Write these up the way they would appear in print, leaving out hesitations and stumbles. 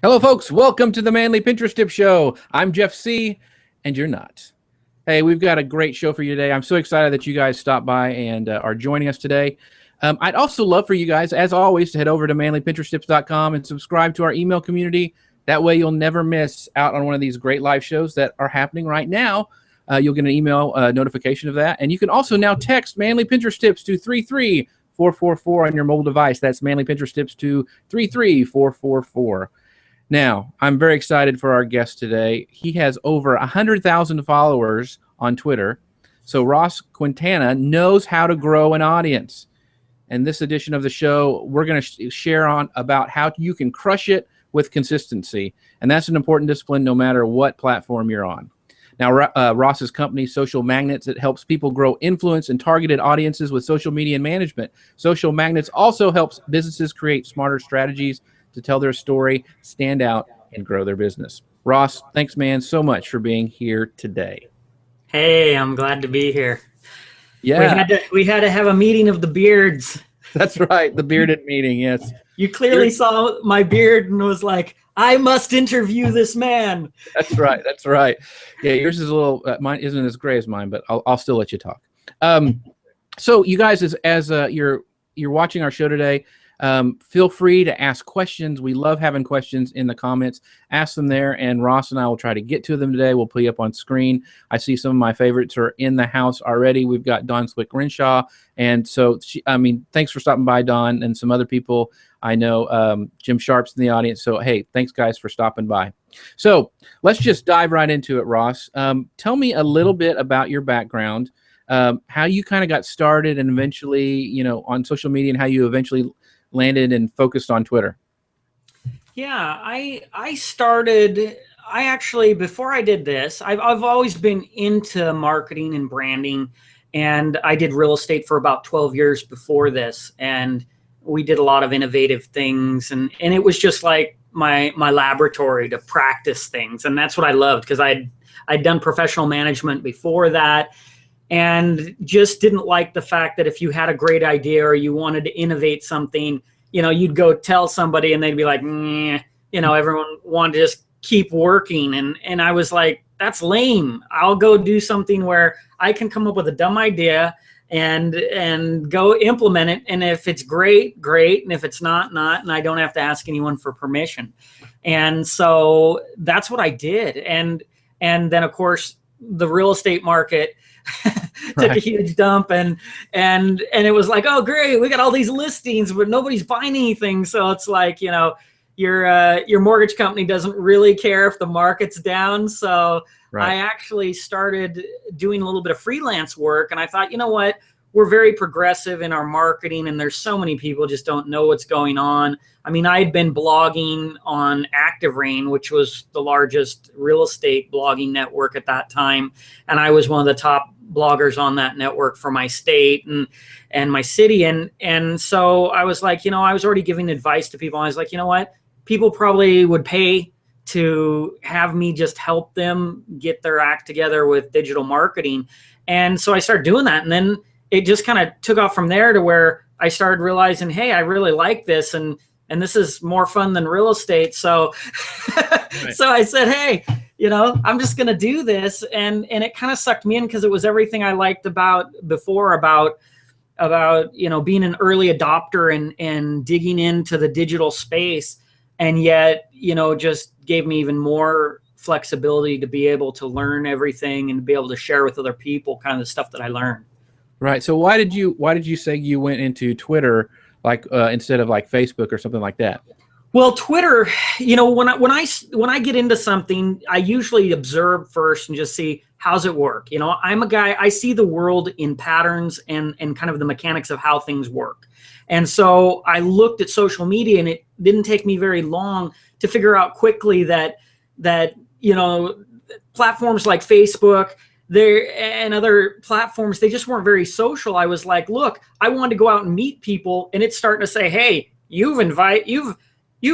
Hello, folks. Welcome to the Manly Pinterest Tip Show. I'm Jeff C., and you're not. Hey, we've got a great show for you today. I'm so excited that you guys stopped by and are joining us today. I'd also love for you guys, as always, to head over to manlypinteresttips.com and subscribe to our email community. That way you'll never miss out on one of these great live shows that are happening right now. You'll get an email notification of that. And you can also now text Manly Pinterest Tips to 33444 on your mobile device. That's Manly Pinterest Tips to 33444. Now, I'm very excited for our guest today. He has over 100,000 followers on Twitter. So Ross Quintana knows how to grow an audience. In this edition of the show, we're going to share on about how you can crush it with consistency. And that's an important discipline no matter what platform you're on. Now, Ross's company, Social Magnets, it helps people grow influence and targeted audiences with social media management. Social Magnets also helps businesses create smarter strategies to tell their story, stand out, and grow their business. Ross, thanks, man, so much for being here today. Hey, I'm glad to be here. Yeah. We had to have a meeting of the beards. That's right, the bearded meeting, yes. You clearly saw my beard and was like, I must interview this man. That's right, that's right. Yeah, yours is a little, mine isn't as gray as mine, but I'll still let you talk. So you guys, as you're watching our show today, feel free to ask questions. We love having questions in the comments. Ask them there, and Ross and I will try to get to them today. We'll put you up on screen. I see some of my favorites are in the house already. We've got Dawn Swick-Renshaw, and so, thanks for stopping by, Dawn, and some other people. I know Jim Sharp's in the audience, so hey, thanks, guys, for stopping by. So let's just dive right into it, Ross. Tell me a little bit about your background, how you kind of got started, and eventually, on social media, and how you eventually landed and focused on Twitter. Yeah, I actually, before I did this, I've always been into marketing and branding, and I did real estate for about 12 years before this, and we did a lot of innovative things, and it was just like my laboratory to practice things, and that's what I loved, because I'd done professional management before that, and just didn't like the fact that if you had a great idea or you wanted to innovate something, you'd go tell somebody and they'd be like, everyone wanted to just keep working. And I was like, that's lame. I'll go do something where I can come up with a dumb idea and go implement it. And if it's great, great. And if it's not, and I don't have to ask anyone for permission. And so that's what I did. And then, of course, the real estate market took a huge dump, and it was like, oh great, we got all these listings but nobody's buying anything. So it's like, your mortgage company doesn't really care if the market's down. So I actually started doing a little bit of freelance work, and I thought, what, we're very progressive in our marketing, and there's so many people just don't know what's going on. I mean, I had been blogging on Active Rain, which was the largest real estate blogging network at that time. And I was one of the top bloggers on that network for my state and my city. And so I was like, I was already giving advice to people. I was like, what, people probably would pay to have me just help them get their act together with digital marketing. And so I started doing that. And then it just kind of took off from there to where I started realizing, hey, I really like this, and this is more fun than real estate. So, so I said, hey, I'm just going to do this. And it kind of sucked me in, because it was everything I liked about being an early adopter and digging into the digital space. And yet, just gave me even more flexibility to be able to learn everything and be able to share with other people kind of the stuff that I learned. Right. So why did you say you went into Twitter, like instead of like Facebook or something like that? Well, Twitter, when I get into something, I usually observe first and just see, how's it work? I'm a guy, I see the world in patterns and kind of the mechanics of how things work. And so I looked at social media, and it didn't take me very long to figure out quickly that platforms like Facebook and other platforms, they just weren't very social. I was like, look, I wanted to go out and meet people, and it's starting to say, hey, you've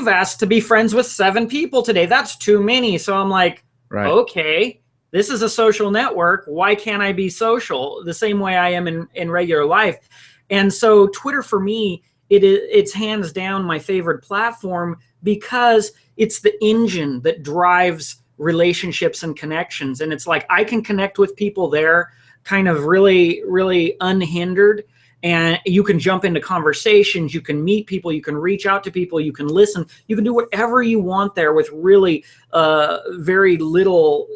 asked to be friends with 7 people today. That's too many. So I'm like, okay, this is a social network. Why can't I be social the same way I am in regular life? And so Twitter for me it's hands down my favorite platform because it's the engine that drives relationships and connections. And it's like I can connect with people there kind of really, really unhindered. And you can jump into conversations, you can meet people, you can reach out to people, you can listen, you can do whatever you want there with really very little,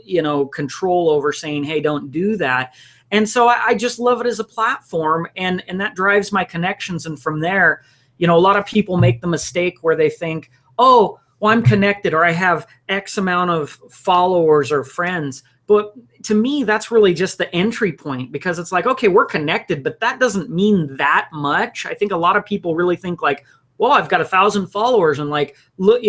control over saying, hey, don't do that. And so I just love it as a platform, and that drives my connections. And from there, a lot of people make the mistake where they think, oh, well, I'm connected or I have X amount of followers or friends. But to me, that's really just the entry point, because it's like, okay, we're connected, but that doesn't mean that much. I think a lot of people really think like, well, I've got 1,000 followers, and like, look,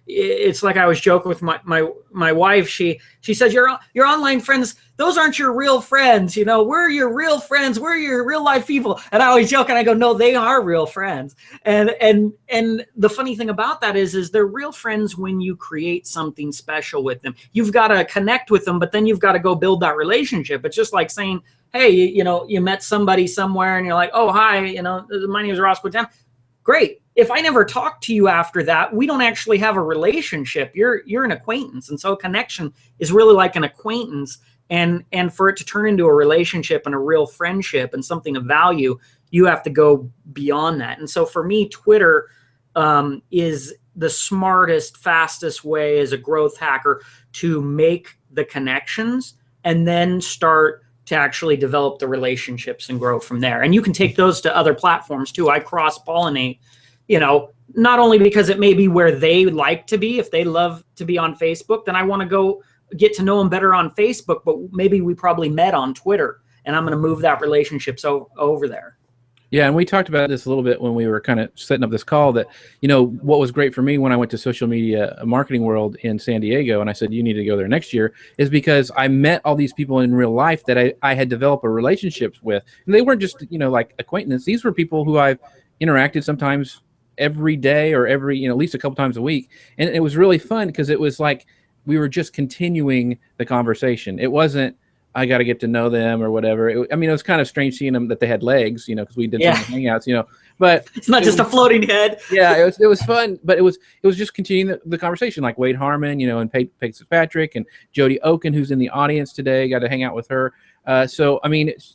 it's like I was joking with my wife. She said, your online friends, those aren't your real friends. We're your real friends. We're your real life people. And I always joke and I go, no, they are real friends. And the funny thing about that is they're real friends when you create something special with them. You've got to connect with them, but then you've got to go build that relationship. It's just like saying, hey, you met somebody somewhere and you're like, oh, hi, my name is Ross Quintana. Great. If I never talk to you after that, we don't actually have a relationship. You're an acquaintance. And so a connection is really like an acquaintance. And for it to turn into a relationship and a real friendship and something of value, you have to go beyond that. And so for me, Twitter is the smartest, fastest way as a growth hacker to make the connections and then start to actually develop the relationships and grow from there. And you can take those to other platforms too. I cross-pollinate, not only because it may be where they like to be. If they love to be on Facebook, then I want to go get to know them better on Facebook, but maybe we probably met on Twitter, and I'm going to move that relationship over there. Yeah, and we talked about this a little bit when we were kind of setting up this call, that, what was great for me when I went to social media marketing world in San Diego, and I said, you need to go there next year, is because I met all these people in real life that I had developed a relationship with. And they weren't just, like acquaintances. These were people who I've interacted sometimes every day or every, at least a couple times a week. And it was really fun because it was like we were just continuing the conversation. It wasn't, I got to get to know them or whatever. It was kind of strange seeing them that they had legs, because we did some hangouts, but it's not just a floating head. Yeah, it was fun, but it was just continuing the conversation, like Wade Harmon, and Peg Fitzpatrick and Jody Oken, who's in the audience today. Got to hang out with her. So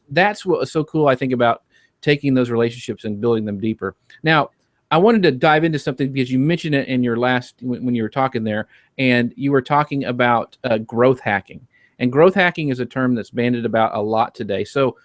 that's what was so cool, I think, about taking those relationships and building them deeper. Now, I wanted to dive into something because you mentioned it in your last, when you were talking there, and you were talking about growth hacking. And growth hacking is a term that's bandied about a lot today. So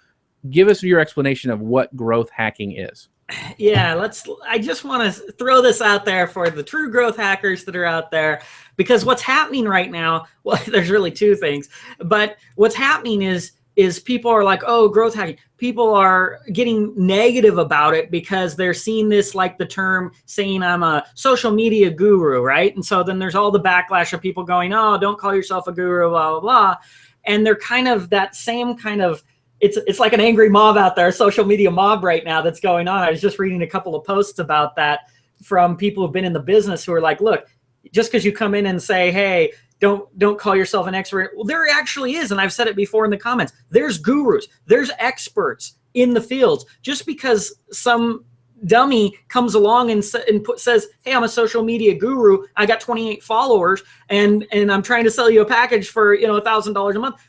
give us your explanation of what growth hacking is. Yeah, I just want to throw this out there for the true growth hackers that are out there, because what's happening right now, well, there's really two things, but what's happening is people are like, oh, growth hacking. People are getting negative about it because they're seeing this, like the term saying I'm a social media guru, right? And so then there's all the backlash of people going, oh, don't call yourself a guru, blah, blah, blah. And they're kind of that same kind of, it's like an angry mob out there, a social media mob right now that's going on. I was just reading a couple of posts about that from people who've been in the business who are like, look, just because you come in and say, hey, don't call yourself an expert. Well, there actually is, and I've said it before in the comments. There's gurus, there's experts in the fields. Just because some dummy comes along and says, hey, I'm a social media guru, I got 28 followers, and I'm trying to sell you a package for $1,000 a month.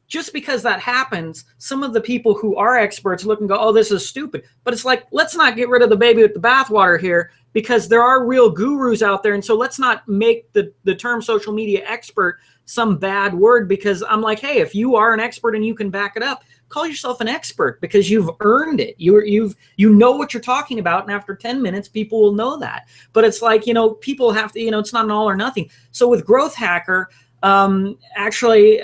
Just because that happens, some of the people who are experts look and go, oh, this is stupid. But it's like, let's not get rid of the baby with the bathwater here, because there are real gurus out there. And so let's not make the term social media expert some bad word, because I'm like, hey, if you are an expert and you can back it up, call yourself an expert, because you've earned it. You know what you're talking about. And after 10 minutes, people will know that. But it's like, people have to, it's not an all or nothing. So with Growth Hacker, actually,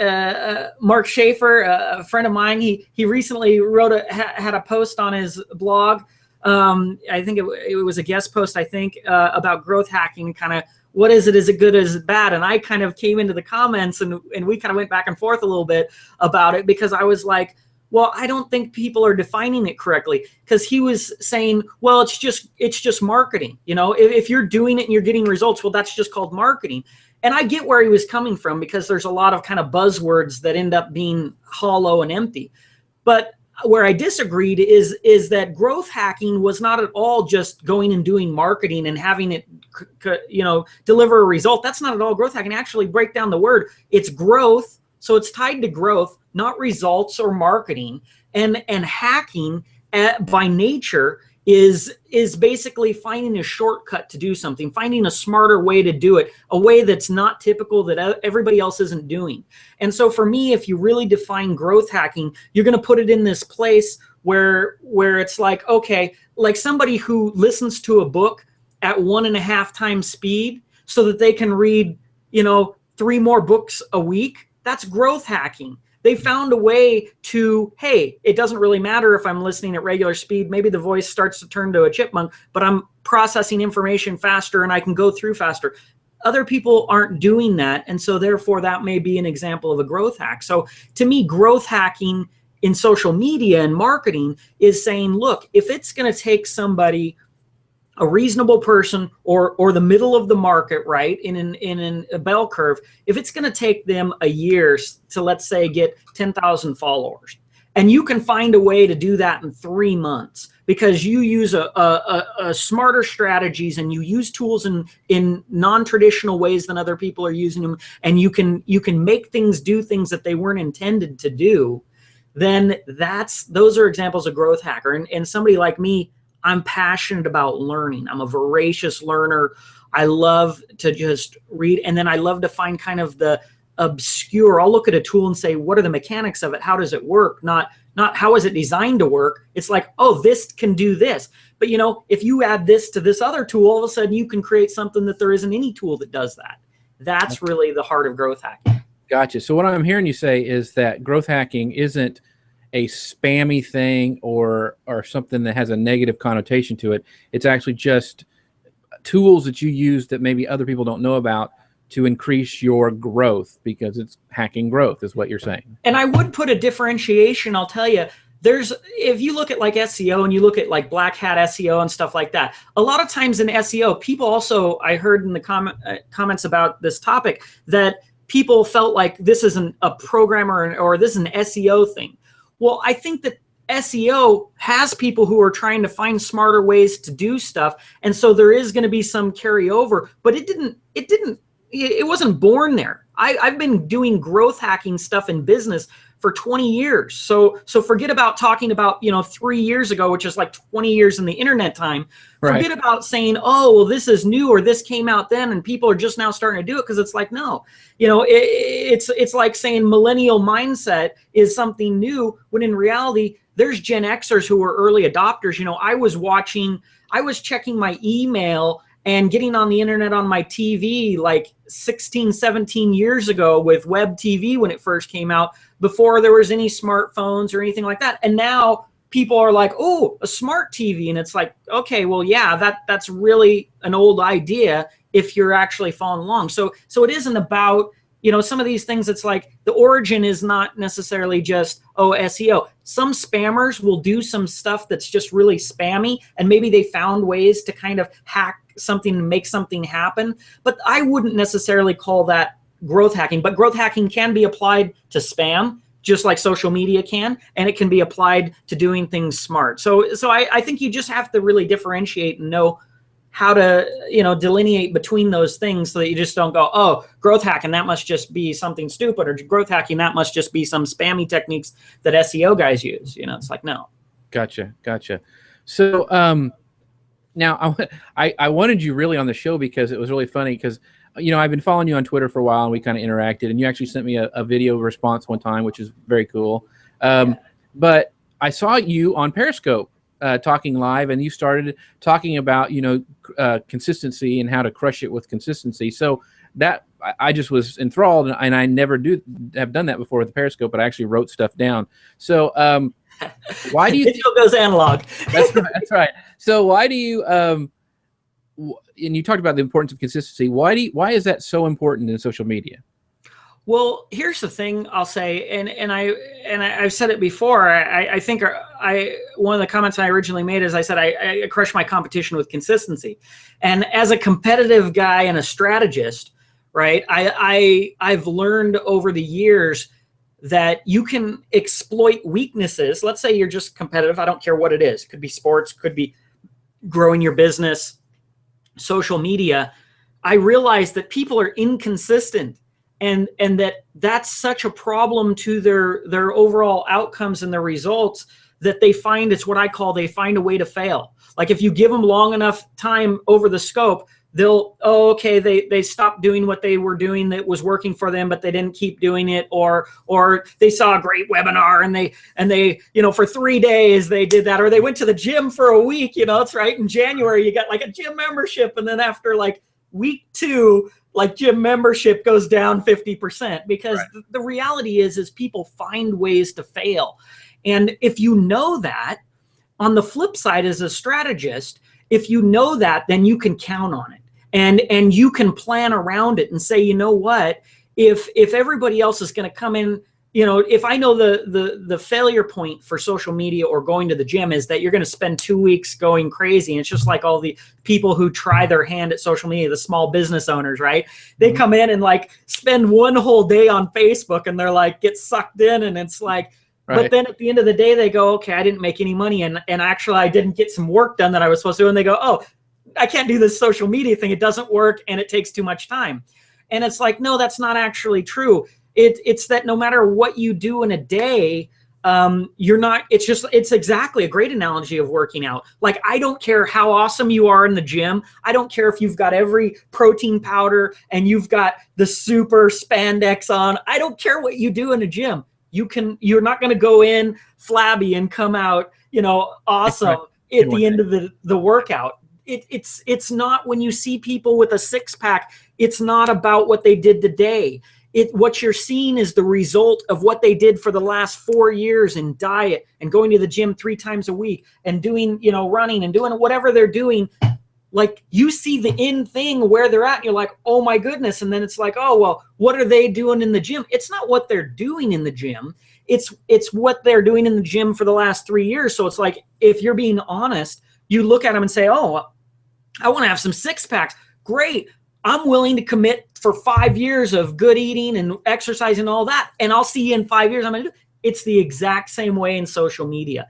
Mark Schaefer, a friend of mine, he recently had a post on his blog. I think it was a guest post, I think, about growth hacking and kind of what is it? Is it good? Is it bad? And I kind of came into the comments and we kind of went back and forth a little bit about it, because I was like, well, I don't think people are defining it correctly, because he was saying, well, it's just marketing. If you're doing it and you're getting results, well, that's just called marketing. And I get where he was coming from, because there's a lot of kind of buzzwords that end up being hollow and empty. But where I disagreed is that growth hacking was not at all just going and doing marketing and having it, deliver a result. That's not at all growth hacking. Actually, break down the word. It's growth, so it's tied to growth, not results or marketing. And hacking by nature is basically finding a shortcut to do something, finding a smarter way to do it, a way that's not typical, that everybody else isn't doing. And so for me, if you really define growth hacking, you're going to put it in this place where it's like, okay, like somebody who listens to a book at 1.5 times speed so that they can read, 3 more books a week. That's growth hacking. They found a way to, hey, it doesn't really matter if I'm listening at regular speed. Maybe the voice starts to turn to a chipmunk, but I'm processing information faster and I can go through faster. Other people aren't doing that. And so therefore that may be an example of a growth hack. So to me, growth hacking in social media and marketing is saying, look, if it's going to take somebody, a reasonable person or the middle of the market, right, in a bell curve, if it's going to take them a year to, let's say, get 10,000 followers, and you can find a way to do that in 3 months because you use a smarter strategies and you use tools in non-traditional ways than other people are using them, and you can make things do things that they weren't intended to do, then those are examples of growth hacker. And somebody like me, I'm passionate about learning. I'm a voracious learner. I love to just read, and then I love to find kind of the obscure. I'll look at a tool and say, what are the mechanics of it? How does it work? Not how is it designed to work? It's like, oh, this can do this. But if you add this to this other tool, all of a sudden you can create something that there isn't any tool that does that. That's really the heart of growth hacking. Gotcha. So what I'm hearing you say is that growth hacking isn't a spammy thing or something that has a negative connotation to it. It's actually just tools that you use that maybe other people don't know about to increase your growth, because it's hacking growth is what you're saying. And I would put a differentiation. I'll tell you, if you look at like SEO and you look at like black hat SEO and stuff like that, a lot of times in SEO, people also, I heard in the comments about this topic that people felt like this isn't a programmer or this is an SEO thing. Well, I think that SEO has people who are trying to find smarter ways to do stuff. And so there is going to be some carryover, but it wasn't born there. I've been doing growth hacking stuff in business for 20 years. So forget about talking about, 3 years ago, which is like 20 years in the internet time. Forget Right. about saying, oh, well, this is new or this came out then and people are just now starting to do it, because it's like, no, it's like saying millennial mindset is something new, when in reality, there's Gen Xers who are early adopters. I was checking my email and getting on the internet on my TV like 16, 17 years ago with web TV when it first came out, before there was any smartphones or anything like that. And now people are like, oh, a smart TV. And it's like, okay, well, yeah, that's really an old idea if you're actually following along. So it isn't about, some of these things. It's like the origin is not necessarily just, SEO. Some spammers will do some stuff that's just really spammy, and maybe they found ways to kind of hack something and make something happen. But I wouldn't necessarily call that growth hacking. But growth hacking can be applied to spam, just like social media can, and it can be applied to doing things smart. So I think you just have to really differentiate and know how to, delineate between those things, so that you just don't go, oh, growth hacking, that must just be something stupid, or growth hacking, that must just be some spammy techniques that SEO guys use. It's like, no. Gotcha. So now I wanted you really on the show because it was really funny, because I've been following you on Twitter for a while and we kind of interacted, and you actually sent me a video response one time, which is very cool. But I saw you on Periscope talking live, and you started talking about consistency and how to crush it with consistency. So that I just was enthralled, and I never have done that before with the Periscope, but I actually wrote stuff down. So why do you it still goes analog? That's right. So why do you and you talked about the importance of consistency. Why is that so important in social media? Well, here's the thing I'll say, and I've said it before. I think one of the comments I originally made is I said I crush my competition with consistency, and as a competitive guy and a strategist, right? I've learned over the years that you can exploit weaknesses. Let's say you're just competitive. I don't care what it is. It could be sports, could be growing your business, social media. I realized that people are inconsistent, and that's such a problem to their overall outcomes and their results, that they find, it's what I call, they find a way to fail. Like if you give them long enough time over the scope, they'll, they stopped doing what they were doing that was working for them, but they didn't keep doing it, or they saw a great webinar and they for 3 days they did that, or they went to the gym for a week. It's right, in January you got like a gym membership, and then after like week 2, like gym membership goes down 50%, because right. the reality is people find ways to fail. And if you know that, on the flip side, as a strategist, if you know that, then you can count on it, and you can plan around it and say, you know what, if everybody else is going to come in, if I know the failure point for social media or going to the gym is that you're going to spend 2 weeks going crazy. And it's just like all the people who try their hand at social media, the small business owners, right? They come in and like spend 1 whole day on Facebook, and they're like, get sucked in. And it's like, right. But then at the end of the day, they go, okay, I didn't make any money. And actually I didn't get some work done that I was supposed to. And they go, oh, I can't do this social media thing. It doesn't work, and it takes too much time. And it's like, no, that's not actually true. It's that no matter what you do in a day, it's exactly a great analogy of working out. Like, I don't care how awesome you are in the gym. I don't care if you've got every protein powder and you've got the super spandex on. I don't care what you do in a gym. You're not going to go in flabby and come out, awesome at the end of the workout. It's not, when you see people with a 6-pack, it's not about what they did today. What you're seeing is the result of what they did for the last 4 years in diet and going to the gym 3 times a week and doing, running and doing whatever they're doing. Like, you see the end thing where they're at, and you're like, oh my goodness. And then it's like, oh, well, what are they doing in the gym? It's not what they're doing in the gym. It's what they're doing in the gym for the last 3 years. So it's like, if you're being honest, you look at them and say, oh, I want to have some 6-packs. Great. I'm willing to commit for 5 years of good eating and exercise and all that. And I'll see you in 5 years. I'm going to do it. It's the exact same way in social media.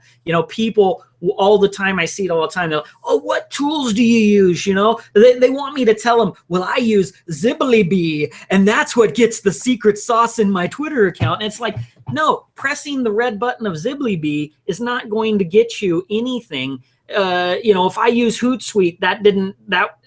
People all the time, I see it all the time. They're like, oh, what tools do you use? They want me to tell them, well, I use Zibbly, and that's what gets the secret sauce in my Twitter account. And it's like, no, pressing the red button of Zibbly is not going to get you anything. If I use Hootsuite,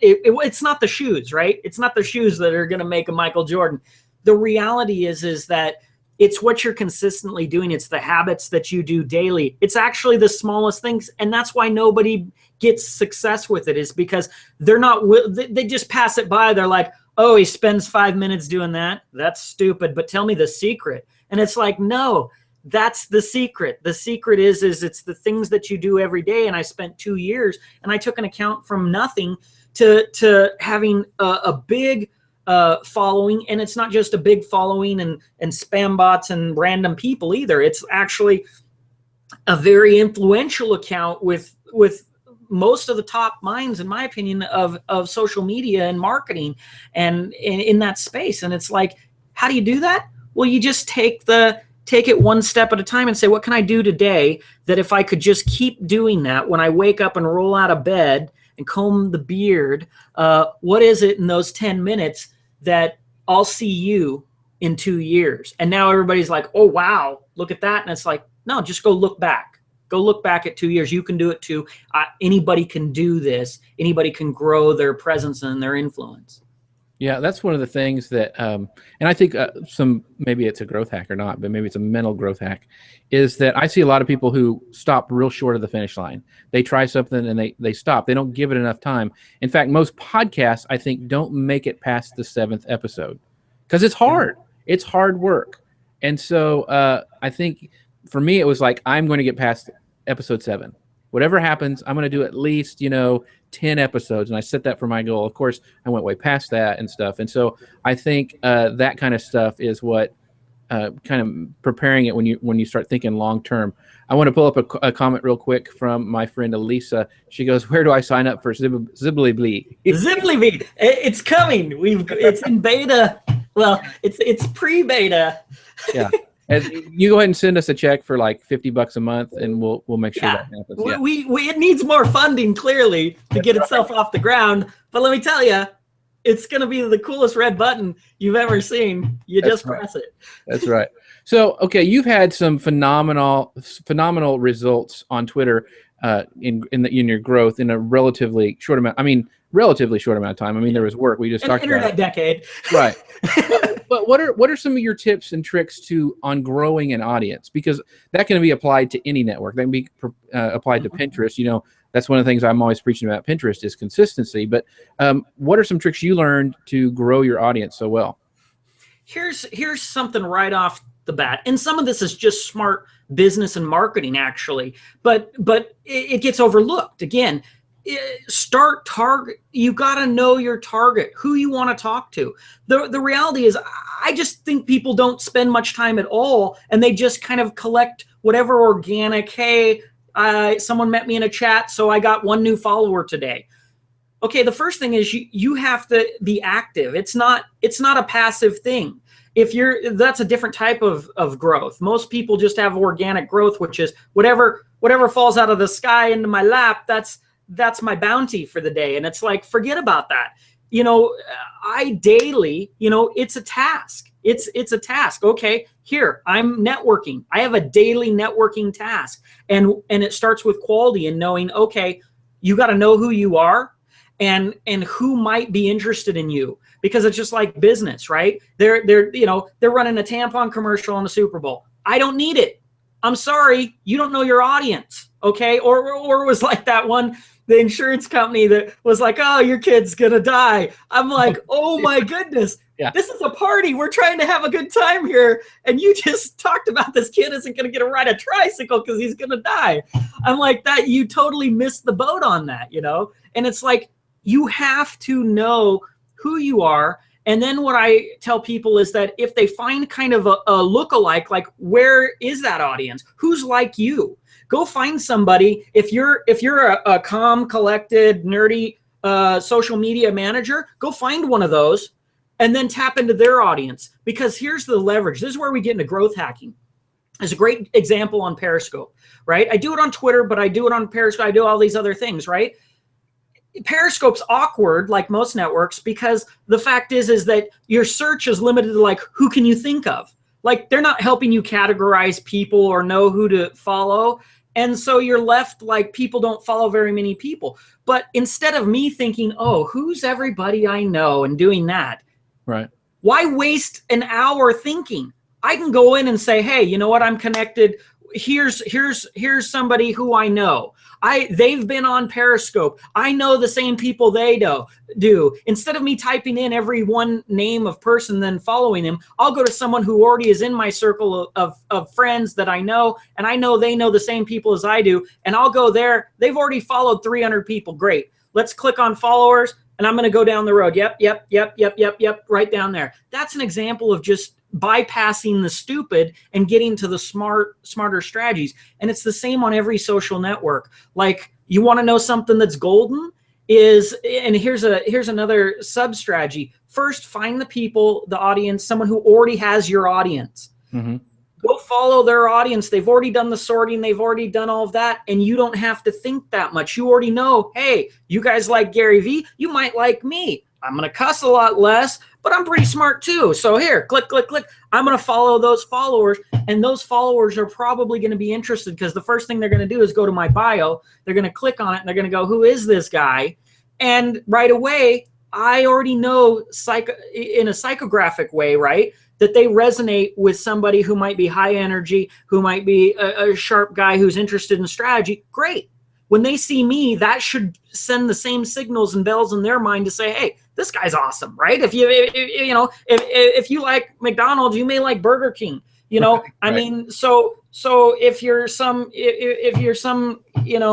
it's not the shoes, right? It's not the shoes that are going to make a Michael Jordan. The reality is that it's what you're consistently doing. It's the habits that you do daily. It's actually the smallest things. And that's why nobody gets success with it, is because they just pass it by. They're like, oh, he spends 5 minutes doing that. That's stupid. But tell me the secret. And it's like, no, that's the secret. The secret is it's the things that you do every day. And I spent 2 years, and I took an account from nothing to having a big following. And it's not just a big following and spam bots and random people either. It's actually a very influential account with most of the top minds, in my opinion, of social media and marketing and in that space. And it's like, how do you do that? Well, you just take it one step at a time and say, what can I do today that if I could just keep doing that when I wake up and roll out of bed and comb the beard, what is it in those 10 minutes that I'll see you in 2 years? And now everybody's like, oh, wow, look at that. And it's like, no, just go look back. Go look back at 2 years. You can do it too. Anybody can do this. Anybody can grow their presence and their influence. Yeah, that's one of the things that, and I think maybe it's a growth hack or not, but maybe it's a mental growth hack, is that I see a lot of people who stop real short of the finish line. They try something and they stop. They don't give it enough time. In fact, most podcasts, I think, don't make it past the 7th episode because it's hard. It's hard work. And so I think for me, it was like, I'm going to get past episode 7. Whatever happens, I'm going to do at least, 10 episodes. And I set that for my goal. Of course, I went way past that and stuff. And so I think that kind of stuff is what kind of preparing it when you start thinking long term. I want to pull up a comment real quick from my friend Elisa. She goes, where do I sign up for Zibbly? Zibbly, it's coming. It's in beta. Well, it's pre-beta. Yeah. As you go ahead and send us a check for like $50 a month, and we'll make sure that happens. Yeah. It needs more funding clearly to get itself off the ground. But let me tell you, it's going to be the coolest red button you've ever seen. You just press it. That's right. So, okay, you've had some phenomenal results on Twitter in your growth in a relatively short amount. I mean, relatively short amount of time. I mean, there was work. We just talked about internet decade. Right. But what are some of your tips and tricks on growing an audience? Because that can be applied to any network. That can be applied to Pinterest. You know, that's one of the things I'm always preaching about Pinterest is consistency. But what are some tricks you learned to grow your audience so well? Here's something right off the bat, and some of this is just smart business and marketing actually, but it gets overlooked. Again, you got to know your target, who you want to talk to. The reality is, I just think people don't spend much time at all, and they just kind of collect whatever organic, hey, someone met me in a chat, so I got one new follower today. Okay, the first thing is you have to be active. It's not a passive thing. That's a different type of growth. Most people just have organic growth, which is whatever falls out of the sky into my lap, that's my bounty for the day. And it's like, forget about that. You know, I daily, you know, it's a task. It's a task. Okay, here, I'm networking. I have a daily networking task. And it starts with quality and knowing, okay, you got to know who you are and who might be interested in you. Because it's just like business, right? They're running a tampon commercial on the Super Bowl. I don't need it. I'm sorry, you don't know your audience, okay? Or it was like that one, the insurance company that was like, oh, your kid's gonna die. I'm like, oh my goodness, This is a party. We're trying to have a good time here, and you just talked about this kid isn't gonna get to ride a tricycle because he's gonna die. I'm like, that you totally missed the boat on that, you know? And it's like, you have to know who you are. And then what I tell people is that if they find kind of a lookalike, like where is that audience? Who's like you? Go find somebody. If you're a calm, collected, nerdy social media manager, go find one of those and then tap into their audience. Because here's the leverage. This is where we get into growth hacking. There's a great example on Periscope, right? I do it on Twitter, but I do it on Periscope. I do all these other things, right? Periscope's awkward, like most networks, because the fact is that your search is limited to like, who can you think of? Like, they're not helping you categorize people or know who to follow. And so you're left like, people don't follow very many people. But instead of me thinking, oh, who's everybody I know and doing that, right? Why waste an hour thinking? I can go in and say, hey, you know what? I'm connected. Here's somebody who I know. They've been on Periscope. I know the same people they do. Instead of me typing in every one name of person then following them, I'll go to someone who already is in my circle of friends that I know, and I know they know the same people as I do, and I'll go there. They've already followed 300 people. Great. Let's click on followers, and I'm going to go down the road. Yep, right down there. That's an example of just bypassing the stupid and getting to the smarter strategies. And it's the same on every social network. Like, you want to know something that's golden and here's another sub strategy. First, find the people, the audience, someone who already has your audience. Mm-hmm. Go follow their audience. They've already done the sorting. They've already done all of that. And you don't have to think that much. You already know, hey, you guys like Gary Vee. You might like me. I'm going to cuss a lot less, but I'm pretty smart too. So here, click. I'm going to follow those followers, and those followers are probably going to be interested because the first thing they're going to do is go to my bio. They're going to click on it, and they're going to go, who is this guy? And right away, I already know in a psychographic way, right, that they resonate with somebody who might be high energy, who might be a sharp guy who's interested in strategy. Great. When they see me, that should send the same signals and bells in their mind to say, hey, this guy's awesome, right? If you like McDonald's, you may like Burger King, you know. Right. I mean, so if you're some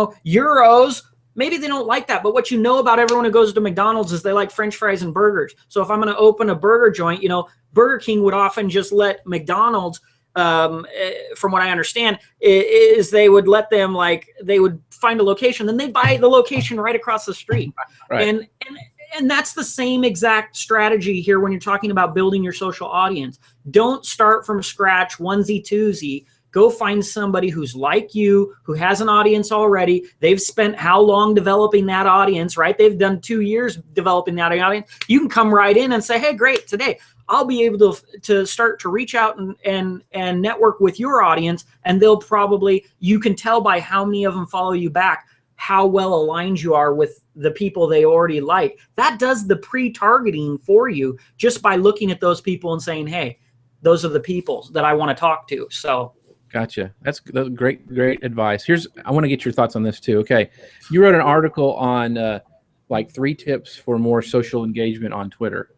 Euros, maybe they don't like that. But what you know about everyone who goes to McDonald's is they like French fries and burgers. So if I'm going to open a burger joint, Burger King would often just let McDonald's, from what I understand, is they would let them, like, they would find a location, then they buy the location right across the street. Right. And that's the same exact strategy here when you're talking about building your social audience. Don't start from scratch, onesie twosie. Go find somebody who's like you, who has an audience already. They've spent how long developing that audience, right? They've done 2 years developing that audience. You can come right in and say, hey, great, today I'll be able to start to reach out and network with your audience. And they'll probably, you can tell by how many of them follow you back, how well aligned you are with the people they already like. That does the pre-targeting for you just by looking at those people and saying, hey, those are the people that I want to talk to. So. Gotcha. That's great advice. I want to get your thoughts on this too. Okay. You wrote an article on like 3 tips for more social engagement on Twitter.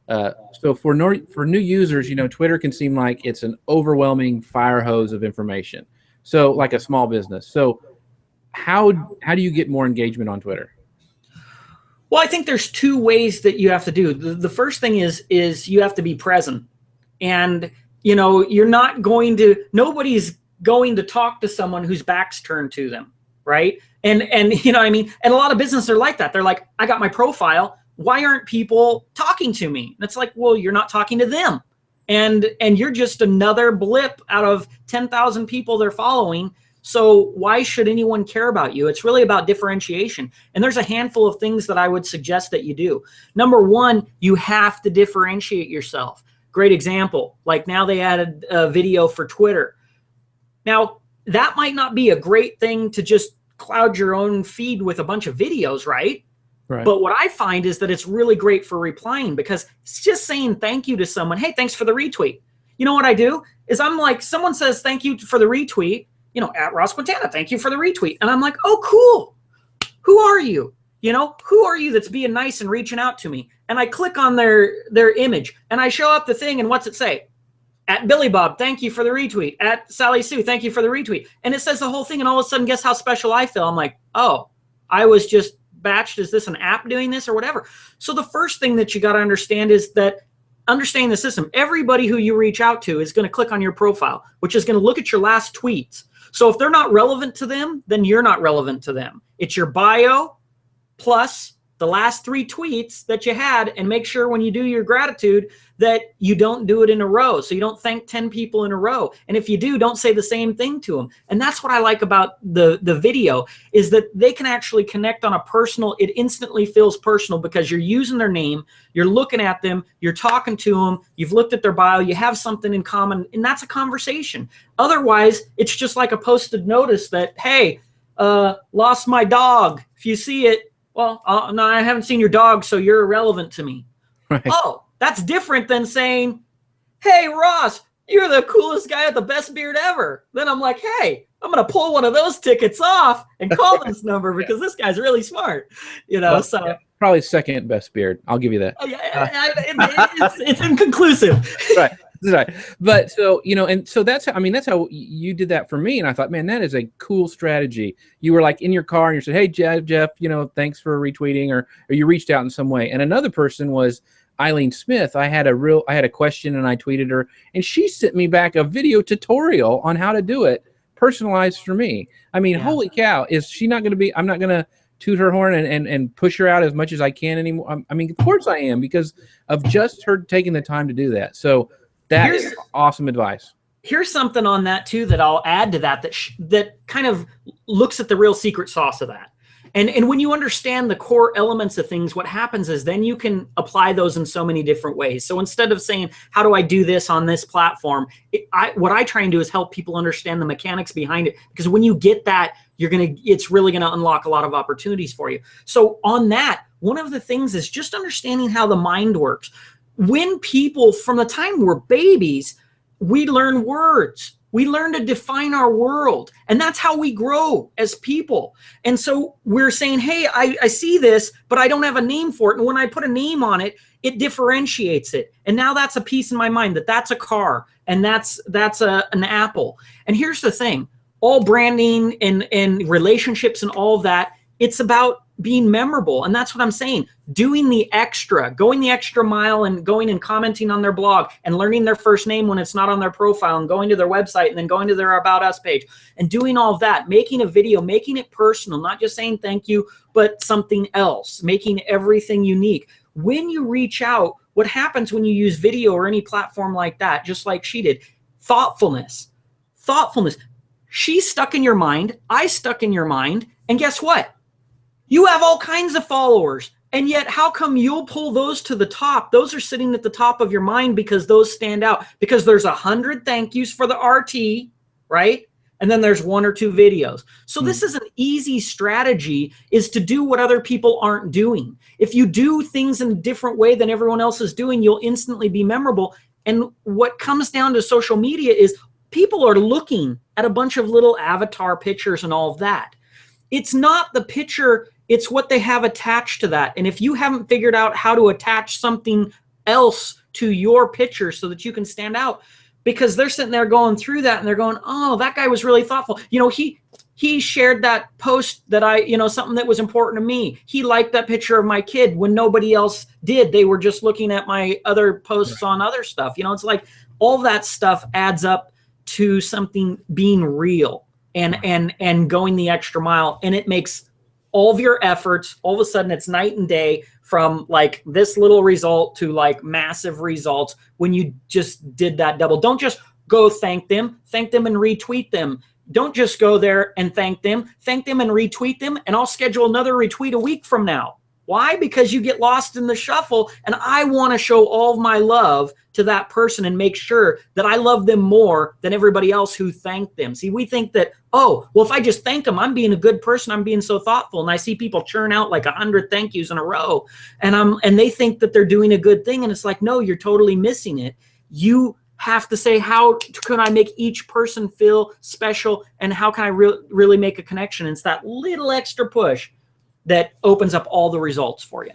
So for new users, Twitter can seem like it's an overwhelming fire hose of information. So like a small business. So how do you get more engagement on Twitter? Well, I think there's 2 ways that you have to do. The first thing is you have to be present. And nobody's going to talk to someone whose back's turned to them, right? And you know what I mean? And a lot of businesses are like that. They're like, I got my profile. Why aren't people talking to me? And it's like, well, you're not talking to them. And you're just another blip out of 10,000 people they're following. So why should anyone care about you? It's really about differentiation. And there's a handful of things that I would suggest that you do. Number 1, you have to differentiate yourself. Great example. Like now they added a video for Twitter. Now that might not be a great thing to just cloud your own feed with a bunch of videos, right? Right. But what I find is that it's really great for replying, because it's just saying thank you to someone. Hey, thanks for the retweet. You know what I do is I'm like, someone says thank you for the retweet, at Ross Quintana, thank you for the retweet. And I'm like, oh, cool. Who are you? Who are you that's being nice and reaching out to me? And I click on their image and I show up the thing, and what's it say? At Billy Bob, thank you for the retweet. At Sally Sue, thank you for the retweet. And it says the whole thing, and all of a sudden, guess how special I feel? I'm like, oh, I was just batched. Is this an app doing this or whatever? So the first thing that you got to understand is that understanding the system, everybody who you reach out to is going to click on your profile, which is going to look at your last tweets. So if they're not relevant to them, then you're not relevant to them. It's your bio plus the last 3 tweets that you had, and make sure when you do your gratitude that you don't do it in a row. So you don't thank 10 people in a row. And if you do, don't say the same thing to them. And that's what I like about the video, is that they can actually connect on a personal, it instantly feels personal because you're using their name, you're looking at them, you're talking to them, you've looked at their bio, you have something in common, and that's a conversation. Otherwise, it's just like a posted notice that, hey, lost my dog. If you see it, well, no, I haven't seen your dog, so you're irrelevant to me. Right. Oh, that's different than saying, hey, Ross, you're the coolest guy with the best beard ever. Then I'm like, hey, I'm going to pull one of those tickets off and call this number because this guy's really smart. Well, so yeah, probably second best beard. I'll give you that. It's inconclusive. Right. Right. But so, and so that's how you did that for me. And I thought, man, that is a cool strategy. You were like in your car and you said, hey, Jeff, thanks for retweeting, or you reached out in some way. And another person was Eileen Smith. I had a question and I tweeted her, and she sent me back a video tutorial on how to do it, personalized for me. I mean, holy cow, is she not going to be, I'm not going to toot her horn and push her out as much as I can anymore. I mean, of course I am, because of just her taking the time to do that. So that is awesome advice. Here's something on that too that I'll add to that that kind of looks at the real secret sauce of that. And when you understand the core elements of things, what happens is then you can apply those in so many different ways. So instead of saying, how do I do this on this platform? What I try and do is help people understand the mechanics behind it. Because when you get that, it's really going to unlock a lot of opportunities for you. So on that, one of the things is just understanding how the mind works. When people, from the time we're babies, we learn words. We learn to define our world. And that's how we grow as people. And so we're saying, hey, I see this, but I don't have a name for it. And when I put a name on it, it differentiates it. And now that's a piece in my mind that's a car, and that's an apple. And here's the thing. All branding and relationships and all of that it's about being memorable. And that's what I'm saying. Doing the extra, going the extra mile and going and commenting on their blog and learning their first name when it's not on their profile and going to their website and then going to their About Us page and doing all of that, making a video, making it personal, not just saying thank you, but something else, making everything unique. When you reach out, what happens when you use video or any platform like that, just like she did, thoughtfulness. She's stuck in your mind. I stuck in your mind. And guess what? You have all kinds of followers. And yet, how come you'll pull those to the top? Those are sitting at the top of your mind because those stand out. Because there's 100 thank yous for the RT, right? And then there's 1 or 2 videos. So this is an easy strategy, is to do what other people aren't doing. If you do things in a different way than everyone else is doing, you'll instantly be memorable. And what comes down to social media is people are looking at a bunch of little avatar pictures and all of that. It's not the picture, it's what they have attached to that. And if you haven't figured out how to attach something else to your picture so that you can stand out, because they're sitting there going through that and they're going, oh, that guy was really thoughtful. You know, he shared that post that something that was important to me. He liked that picture of my kid when nobody else did. They were just looking at my other posts on other stuff. You know, it's like all that stuff adds up to something being real and going the extra mile. And it makes all of your efforts, all of a sudden it's night and day, from like this little result to like massive results when you just did that double. Don't just go thank them and retweet them. Don't just go there and thank them and retweet them, and I'll schedule another retweet a week from now. Why? Because you get lost in the shuffle, and I want to show all of my love to that person and make sure that I love them more than everybody else who thanked them. See, we think that, oh, well, if I just thank them, I'm being a good person, I'm being so thoughtful. And I see people churn out like 100 thank yous in a row, and they think that they're doing a good thing. And it's like, no, you're totally missing it. You have to say, how can I make each person feel special, and how can I really make a connection? And it's that little extra push that opens up all the results for you.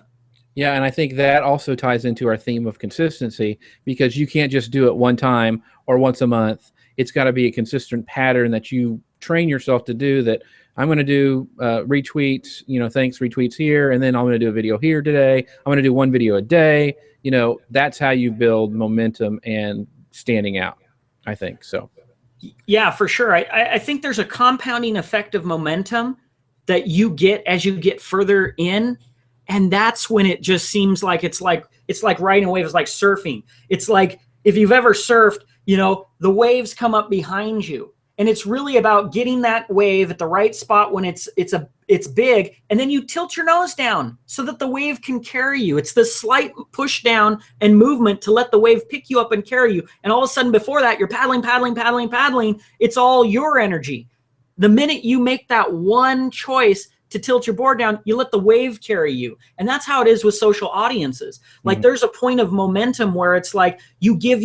Yeah, and I think that also ties into our theme of consistency, because you can't just do it one time or once a month. It's got to be a consistent pattern that you train yourself to do, that I'm going to do retweets, thanks retweets here, and then I'm going to do a video here today. I'm going to do 1 video a day. That's how you build momentum and standing out, I think. So, yeah, for sure. I think there's a compounding effect of momentum that you get as you get further in. And that's when it just seems like it's like riding a wave. It's like surfing. It's like, if you've ever surfed, the waves come up behind you, and it's really about getting that wave at the right spot when it's big, and then you tilt your nose down so that the wave can carry you. It's this slight push down and movement to let the wave pick you up and carry you. And all of a sudden, before that, you're paddling. It's all your energy. The minute you make that one choice to tilt your board down, you let the wave carry you. And that's how it is with social audiences. Like there's a point of momentum where it's like you give,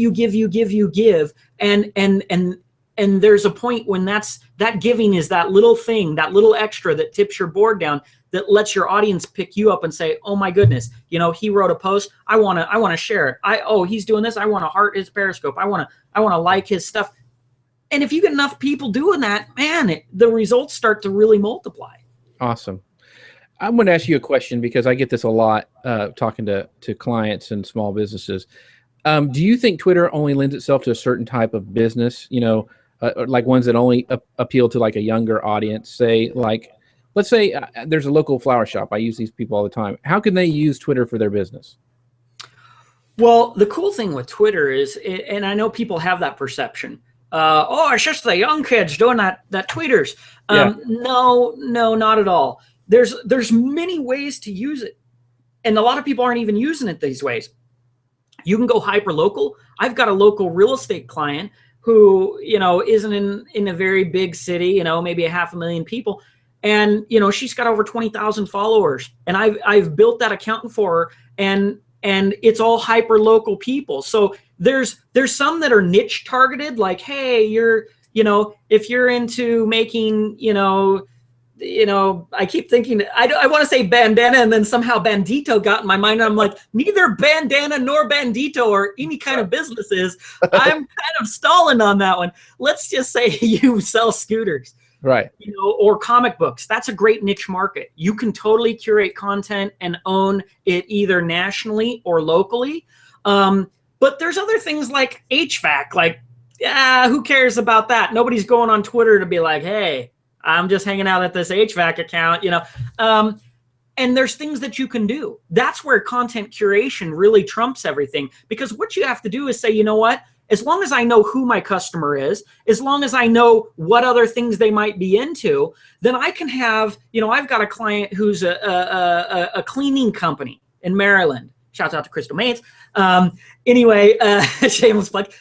and there's a point when that giving is that little thing, that little extra that tips your board down, that lets your audience pick you up and say, oh my goodness, he wrote a post, I want to share it. He's doing this, I want to heart his Periscope, I want to like his stuff. And if you get enough people doing that, man, the results start to really multiply. Awesome. I'm going to ask you a question, because I get this a lot talking to clients and small businesses. Do you think Twitter only lends itself to a certain type of business, like ones that only appeal to like a younger audience? Say, like, let's say there's a local flower shop. I use these people all the time. How can they use Twitter for their business? Well, the cool thing with Twitter is, and I know people have that perception, it's just the young kids doing that tweeters. No, not at all. There's many ways to use it, and a lot of people aren't even using it these ways. You can go hyper local. I've got a local real estate client who isn't in a very big city, maybe 500,000 people, and she's got over 20,000 followers, and I've built that account for her, and it's all hyper local people. So there's some that are niche targeted, like, hey, if you're into making, I keep thinking, I want to say bandana, and then somehow bandito got in my mind. And I'm like, neither bandana nor bandito or any kind of business is. I'm kind of stalling on that one. Let's just say you sell scooters. Right. You know, or comic books. That's a great niche market. You can totally curate content and own it either nationally or locally. But there's other things like HVAC, like, yeah, who cares about that? Nobody's going on Twitter to be like, hey, I'm just hanging out at this HVAC account, you know. And there's things that you can do. That's where content curation really trumps everything, because what you have to do is say, you know what? As long as I know who my customer is, as long as I know what other things they might be into, then I can have, you know, I've got a client who's a cleaning company in Maryland. Shouts out to Crystal Mates. Anyway, shameless plug.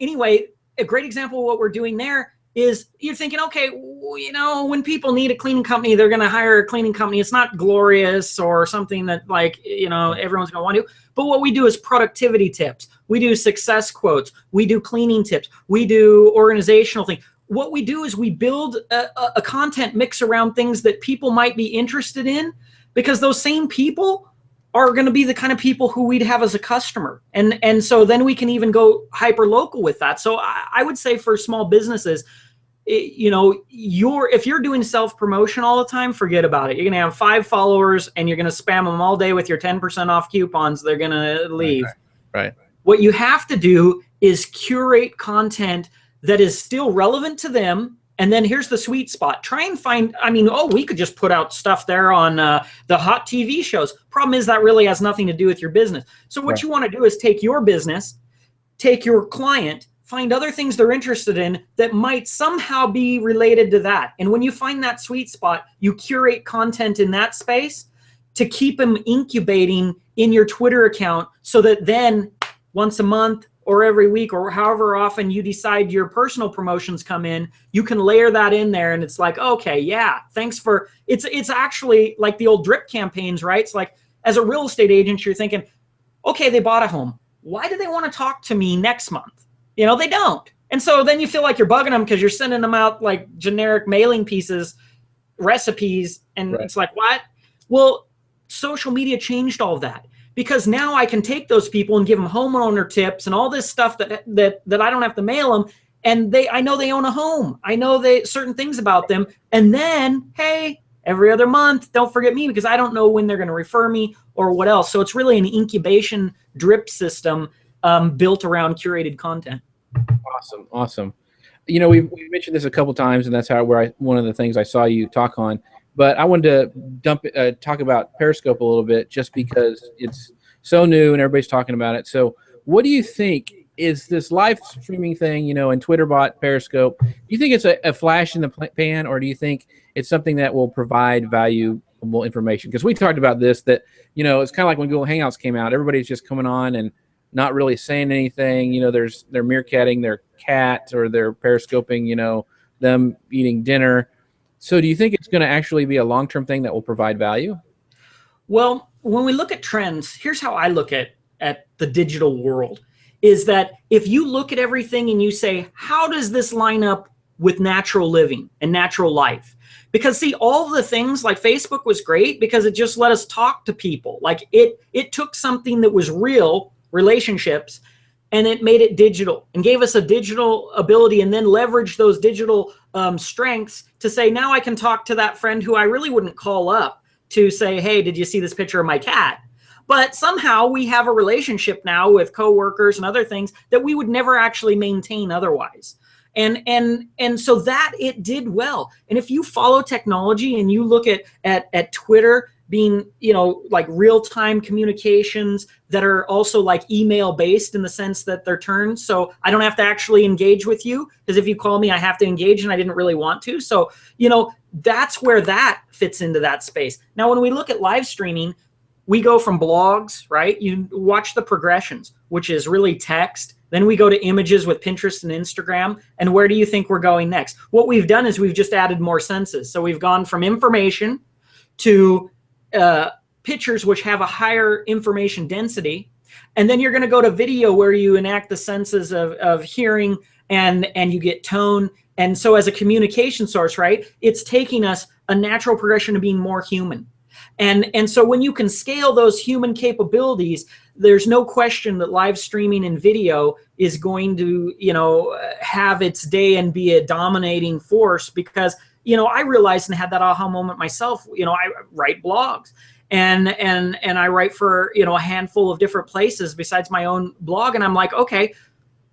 Anyway, a great example of what we're doing there is you're thinking, okay, you know, when people need a cleaning company, they're going to hire a cleaning company. It's not glorious or something that, like, you know, everyone's going to want to. But what we do is productivity tips. We do success quotes. We do cleaning tips. We do organizational things. What we do is we build a content mix around things that people might be interested in, because those same people are going to be the kind of people who we'd have as a customer. And so then we can even go hyper local with that. So I would say for small businesses, you know, if you're doing self-promotion all the time, forget about it. You're going to have 5 followers and you're going to spam them all day with your 10% off coupons. They're going to leave. Right. What you have to do is curate content that is still relevant to them. And then here's the sweet spot. Try and find, I mean, we could just put out stuff there on the hot TV shows. Problem is that really has nothing to do with your business. So what you want to do is take your business, take your client, find other things they're interested in that might somehow be related to that. And when you find that sweet spot, you curate content in that space to keep them incubating in your Twitter account, so that then once a month or every week or however often you decide your personal promotions come in, you can layer that in there. And it's like, okay, yeah, thanks for, it's actually like the old drip campaigns, right? It's like, as a real estate agent, you're thinking, okay, they bought a home. Why do they want to talk to me next month? You know, they don't. And so then you feel like you're bugging them because you're sending them out like generic mailing pieces, recipes, and it's like, what? Well, social media changed all of that, because now I can take those people and give them homeowner tips and all this stuff that I don't have to mail them. And I know they own a home. I know certain things about them. And then, hey, every other month, don't forget me, because I don't know when they're going to refer me or what else. So it's really an incubation drip system built around curated content. Awesome. You know, we've mentioned this a couple times, and that's one of the things I saw you talk on. But I wanted to talk about Periscope a little bit, just because it's so new and everybody's talking about it. So what do you think is this live streaming thing, you know, in Twitter Bot Periscope? Do you think it's a flash in the pan, or do you think it's something that will provide valuable information? Because we talked about this, that, you know, it's kind of like when Google Hangouts came out. Everybody's just coming on and not really saying anything. You know, they're meerkatting their cat, or they're periscoping, you know, them eating dinner. So do you think it's going to actually be a long-term thing that will provide value? Well, when we look at trends, here's how I look at the digital world, is that if you look at everything and you say, how does this line up with natural living and natural life? Because see, all the things like Facebook was great because it just let us talk to people. Like it took something that was real, relationships, and it made it digital and gave us a digital ability, and then leveraged those digital strengths to say, now I can talk to that friend who I really wouldn't call up to say, hey, did you see this picture of my cat? But somehow we have a relationship now with coworkers and other things that we would never actually maintain otherwise. And so that it did well. And if you follow technology and you look at Twitter being, you know, like real-time communications that are also like email based in the sense that they're turned. So I don't have to actually engage with you, because if you call me, I have to engage, and I didn't really want to. So, you know, that's where that fits into that space. Now, when we look at live streaming, we go from blogs, right? You watch the progressions, which is really text. Then we go to images with Pinterest and Instagram. And where do you think we're going next? What we've done is we've just added more senses. So we've gone from information to pictures, which have a higher information density. And then you're going to go to video, where you enact the senses of hearing and you get tone. And so as a communication source, right, it's taking us a natural progression to being more human. And so when you can scale those human capabilities, there's no question that live streaming and video is going to, have its day and be a dominating force, because, I realized and had that aha moment myself. I write blogs and I write for, a handful of different places besides my own blog. And I'm like, okay,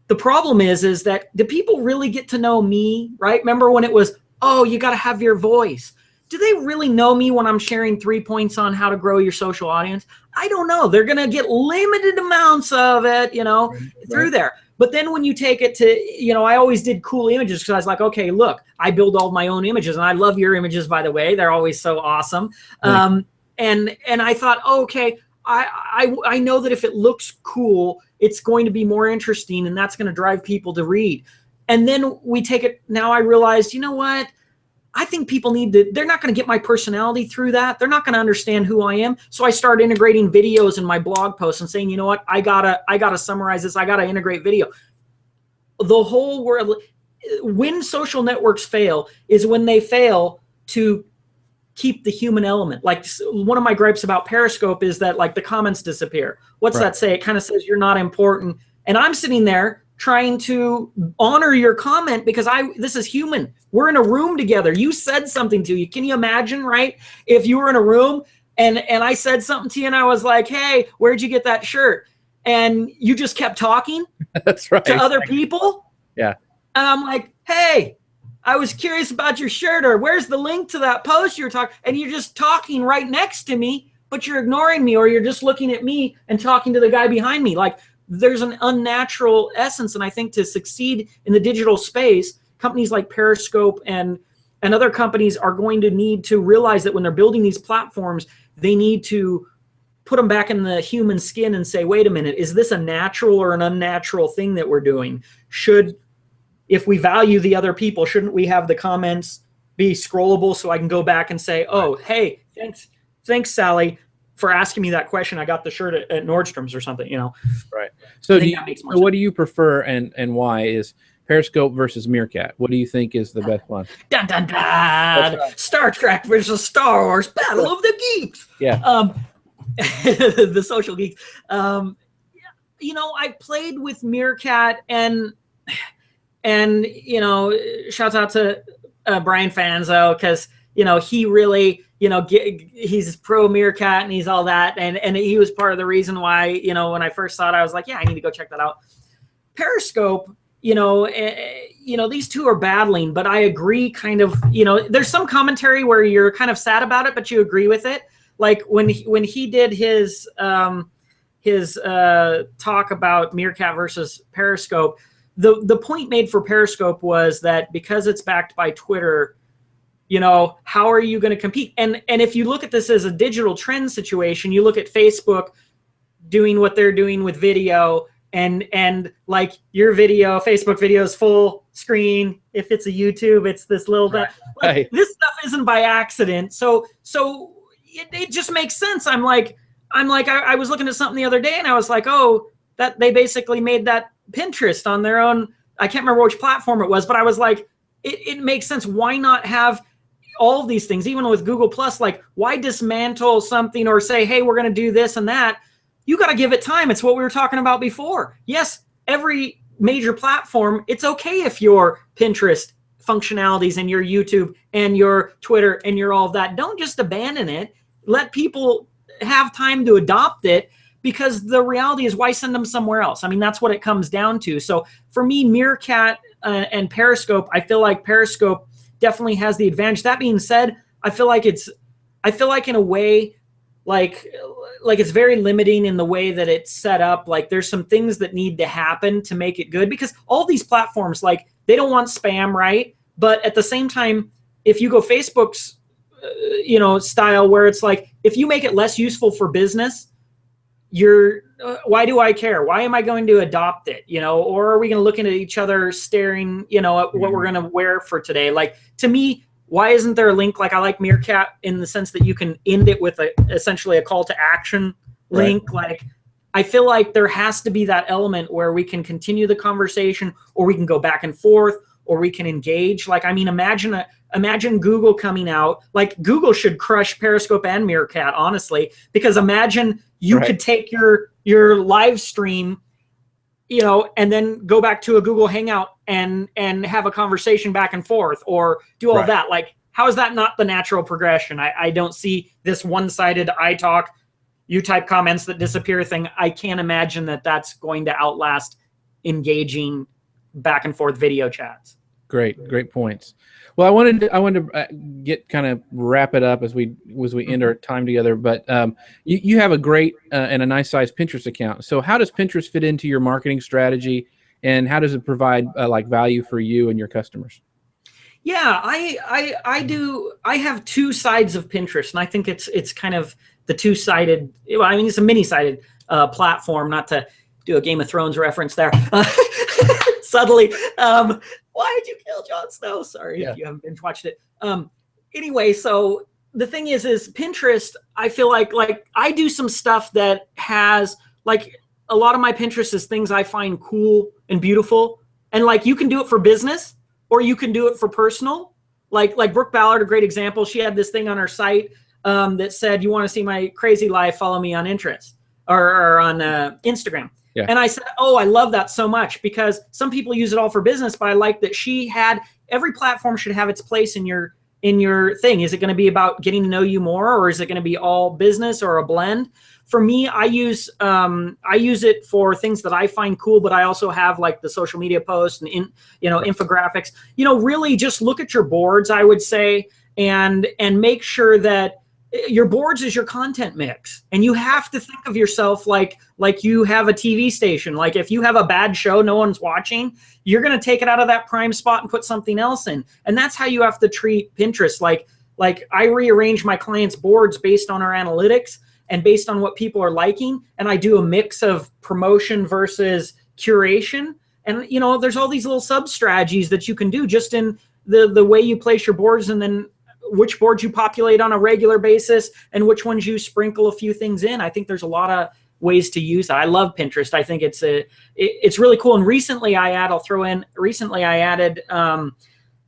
the problem is that do people really get to know me, right? Remember when it was, oh, you got to have your voice. Do they really know me when I'm sharing 3 points on how to grow your social audience? I don't know. They're going to get limited amounts of it, through there. But then when you take it to, I always did cool images, because I was like, okay, look, I build all my own images, and I love your images, by the way. They're always so awesome. And I thought, oh, okay, I know that if it looks cool, it's going to be more interesting, and that's going to drive people to read. And then we take it. Now I realized, you know what? I think people they're not going to get my personality through that. They're not going to understand who I am. So I started integrating videos in my blog posts and saying, you know what, I gotta summarize this. I gotta integrate video. The whole world, when social networks fail, is when they fail to keep the human element. Like, one of my gripes about Periscope is that, like, the comments disappear. What's that say? It kind of says you're not important. And I'm sitting there trying to honor your comment, because this is human. We're in a room together. You said something to you. Can you imagine, right? If you were in a room and I said something to you and I was like, hey, where'd you get that shirt? And you just kept talking That's right. to other people. Yeah. And I'm like, hey, I was curious about your shirt, or where's the link to that post you were talking? And you're just talking right next to me, but you're ignoring me, or you're just looking at me and talking to the guy behind me. Like, there's an unnatural essence. And I think to succeed in the digital space, companies like Periscope and other companies are going to need to realize that when they're building these platforms, they need to put them back in the human skin and say, wait a minute, is this a natural or an unnatural thing that we're doing? If we value the other people, shouldn't we have the comments be scrollable so I can go back and say, oh, hey, thanks, Sally, for asking me that question. I got the shirt at Nordstrom's or something, Right. So what do you prefer, and why? Is Periscope versus Meerkat? What do you think is the best one? Dun, dun, dun. Star Trek versus Star Wars, Battle of the Geeks. Yeah. The social geeks. I played with Meerkat, and shouts out to Brian Fanzo, because he really, he's pro Meerkat and he's all that, and he was part of the reason why, when I first saw it, I was like, yeah, I need to go check that out. Periscope, these two are battling, but I agree, kind of, there's some commentary where you're kind of sad about it, but you agree with it. Like when he did his talk about Meerkat versus Periscope, the point made for Periscope was that because it's backed by Twitter, how are you going to compete? And if you look at this as a digital trend situation, you look at Facebook doing what they're doing with video, and like your video, Facebook video is full screen. If it's a YouTube, it's this little bit. Like, this stuff isn't by accident. So it just makes sense. I was looking at something the other day and I was like, oh, that they basically made that Pinterest on their own. I can't remember which platform it was, but I was like, it makes sense. Why not have all of these things, even with Google Plus? Like, why dismantle something or say, hey, we're going to do this and that? You got to give it time. It's what we were talking about before. Yes, every major platform, it's okay if your Pinterest functionalities and your YouTube and your Twitter and your all of that, don't just abandon it. Let people have time to adopt it, because the reality is, why send them somewhere else? I mean, that's what it comes down to. So for me, Meerkat and Periscope, I feel like Periscope definitely has the advantage. That being said, I feel like in a way, like it's very limiting in the way that it's set up. Like, there's some things that need to happen to make it good, because all these platforms, like, they don't want spam, right? But at the same time, if you go Facebook's, style, where it's like, if you make it less useful for business, why do I care? Why am I going to adopt it? Or are we going to look at each other staring, at what we're going to wear for today? Like, to me, why isn't there a link? Like, I like Meerkat in the sense that you can end it with essentially a call to action link. Right. Like, I feel like there has to be that element where we can continue the conversation, or we can go back and forth, or we can engage. Like, I mean, imagine Google coming out. Like, Google should crush Periscope and Meerkat, honestly, because imagine you could take your live stream, you know, and then go back to a Google Hangout and have a conversation back and forth, or do all that. Like, how is that not the natural progression? I don't see this one-sided I talk, you type comments that disappear thing. I can't imagine that that's going to outlast engaging back and forth video chats. Great points. Well, I wanted to get kind of wrap it up as we end our time together. But you have a great and a nice sized Pinterest account. So how does Pinterest fit into your marketing strategy, and how does it provide like value for you and your customers? Yeah, I do. I have two sides of Pinterest, and I think it's kind of the two-sided. Well, I mean, it's a many-sided platform. Not to do a Game of Thrones reference there. Subtly. Why did you kill Jon Snow? Sorry if you haven't binge watched it. Anyway, so the thing is Pinterest, I feel like I do some stuff that has, like, a lot of my Pinterest is things I find cool and beautiful. And like, you can do it for business or you can do it for personal. Like Brooke Ballard, a great example. She had this thing on her site that said, you want to see my crazy life, follow me on Pinterest or on Instagram. Yeah. And I said, oh, I love that so much, because some people use it all for business, but I like that she had, every platform should have its place in your thing. Is it going to be about getting to know you more, or is it going to be all business or a blend? For me, I use it for things that I find cool, but I also have like the social media posts and infographics. You know, really just look at your boards, I would say, and make sure that your boards is your content mix, and you have to think of yourself like you have a TV station. Like, if you have a bad show no one's watching, you're going to take it out of that prime spot and put something else in. And that's how you have to treat Pinterest. Like I rearrange my clients' boards based on our analytics and based on what people are liking, and I do a mix of promotion versus curation. And you know, there's all these little sub strategies that you can do just in the way you place your boards, and then which boards you populate on a regular basis and which ones you sprinkle a few things in. I think there's a lot of ways to use that. I love Pinterest. I think it's really cool. And recently I added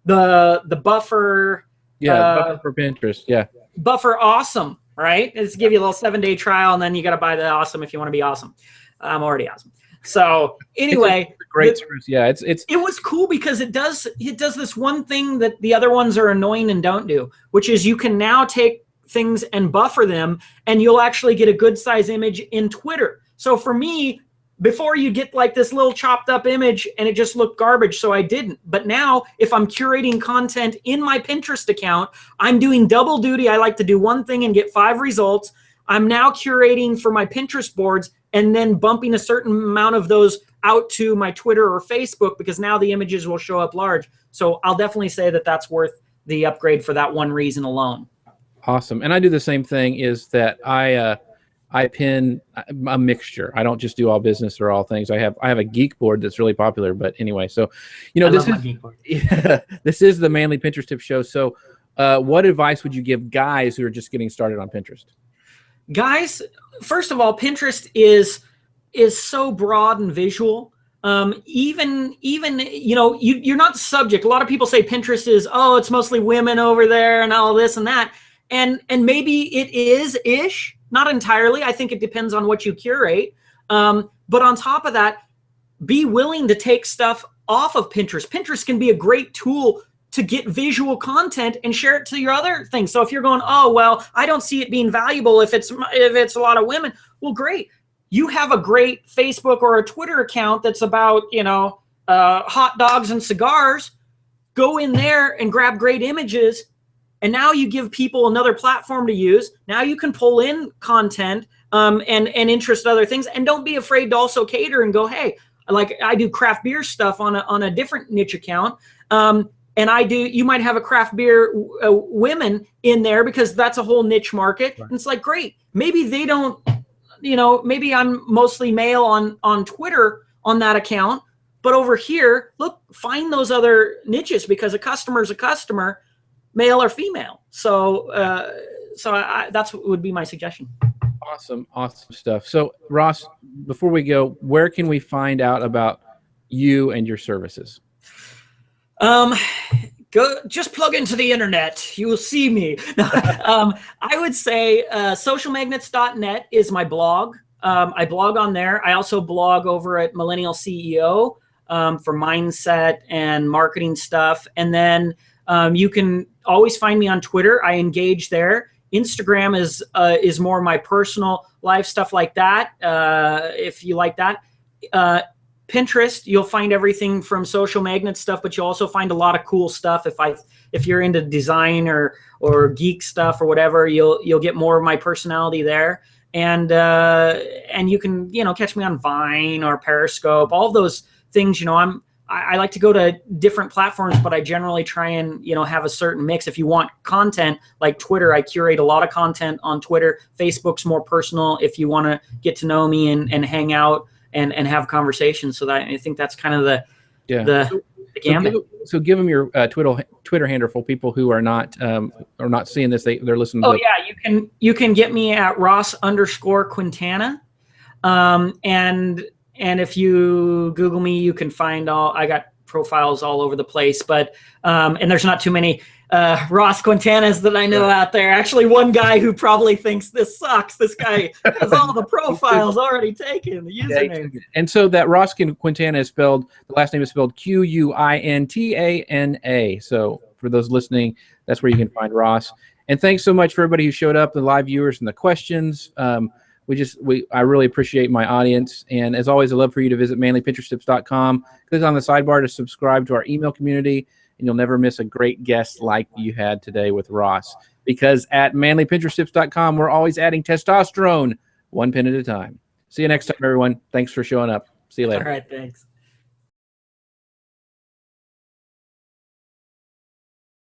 the buffer. Yeah, buffer for Pinterest. Yeah. Buffer awesome, right? It's give you a little 7-day trial, and then you got to buy the awesome if you want to be awesome. I'm already awesome. So anyway, it's a great service. Yeah, it was cool because it does this one thing that the other ones are annoying and don't do, which is you can now take things and buffer them, and you'll actually get a good size image in Twitter. So for me, before you get like this little chopped up image and it just looked garbage, so I didn't. But now if I'm curating content in my Pinterest account, I'm doing double duty. I like to do one thing and get 5 results. I'm now curating for my Pinterest boards and then bumping a certain amount of those out to my Twitter or Facebook, because now the images will show up large. So I'll definitely say that that's worth the upgrade for that one reason alone. Awesome. And I do the same thing, is that I pin a mixture. I don't just do all business or all things. I have a geek board that's really popular. But anyway, so this is the Manly Pinterest Tip Show. So what advice would you give guys who are just getting started on Pinterest? Guys, first of all, Pinterest is so broad and visual. Even you're not subject. A lot of people say Pinterest is, oh, it's mostly women over there and all this and that. And maybe it is ish, not entirely. I think it depends on what you curate. But on top of that, be willing to take stuff off of Pinterest. Pinterest can be a great tool to get visual content and share it to your other things. So if you're going, oh, well, I don't see it being valuable if it's a lot of women, well, great. You have a great Facebook or a Twitter account that's about, hot dogs and cigars. Go in there and grab great images. And now you give people another platform to use. Now you can pull in content and interest other things. And don't be afraid to also cater and go, hey, like I do craft beer stuff on a different niche account. And you might have a craft beer women in there because that's a whole niche market. Right. And it's like, great. Maybe they don't, maybe I'm mostly male on Twitter on that account. But over here, look, find those other niches, because a customer is a customer, male or female. So that's what would be my suggestion. Awesome stuff. So Ross, before we go, where can we find out about you and your services? Go just plug into the internet. You will see me. I would say socialmagnets.net is my blog. I blog on there. I also blog over at Millennial CEO for mindset and marketing stuff. And then you can always find me on Twitter. I engage there. Instagram is more my personal life, stuff like that. If you like that. Pinterest, you'll find everything from Social Magnet stuff, but you'll also find a lot of cool stuff. If you're into design or geek stuff or whatever, you'll get more of my personality there. And you can catch me on Vine or Periscope, all of those things. I like to go to different platforms, but I generally try and have a certain mix. If you want content like Twitter, I curate a lot of content on Twitter. Facebook's more personal. If you want to get to know me and hang out and have conversations, so that I think that's kind of the gamut. So give them your Twitter handle for people who are not seeing this. They're listening. Oh yeah, you can get me at Ross_Quintana, and if you Google me, you can find I got profiles all over the place, but and there's not too many Ross Quintanas that I know out there. Actually, one guy who probably thinks this sucks. This guy has all the profiles already taken, the username. And so that Ross Quintana is spelled, the last name is spelled Quintana. So for those listening, that's where you can find Ross. And thanks so much for everybody who showed up, the live viewers and the questions. I really appreciate my audience. And as always, I'd love for you to visit manlypinteresttips.com. Click on the sidebar to subscribe to our email community, and you'll never miss a great guest like you had today with Ross. Because at manlypinteresttips.com, we're always adding testosterone, one pin at a time. See you next time, everyone. Thanks for showing up. See you later. All right, thanks.